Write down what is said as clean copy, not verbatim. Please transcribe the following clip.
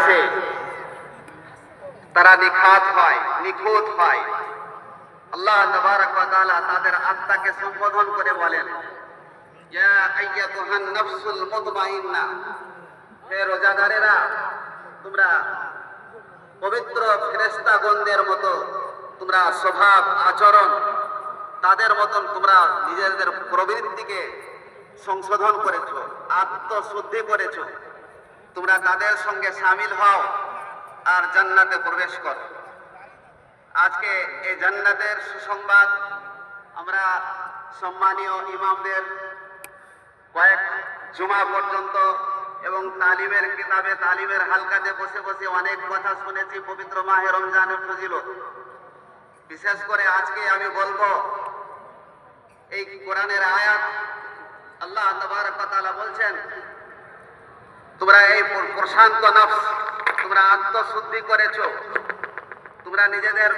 আছে তারা নিখুঁত হয়। আল্লাহ তাবারক ওয়া তাআলা তাদের আত্মাকে সম্বোধন করে বলেন, ইয়া আইয়াতুহান নাফসুল মুতমাইন্না, হে রোজাদারেরা, তোমরা পবিত্র ফেরেশতাগণদের মতো তোমরা স্বভাব আচরণ তাদের মতন তোমরা নিজেদের প্রবৃত্তিকে সংশোধন করেছো, আত্মশুদ্ধি করেছো, তোমরা তাদের সঙ্গে শামিল হও আর জান্নাতে প্রবেশ করো। আজকে এই জান্নাতের সুসংবাদ আমরা সম্মানীয় ইমামদের কয়েক জুমা পর্যন্ত এবং তালিমের কিতাবে তালিমের হালকাতে বসে বসে অনেক কথা শুনেছি পবিত্র মাহে রমজানের ফজিলত। বিশেষ করে আজকে আমি বলবো এই কোরআনের আয়াত, আল্লাহ তাবারক ওয়া তাআলা বলছেন, তোমরা এই প্রশান্ত নফস তোমরা আত্মশুদ্ধি করেছো, তোমরা নিজেদের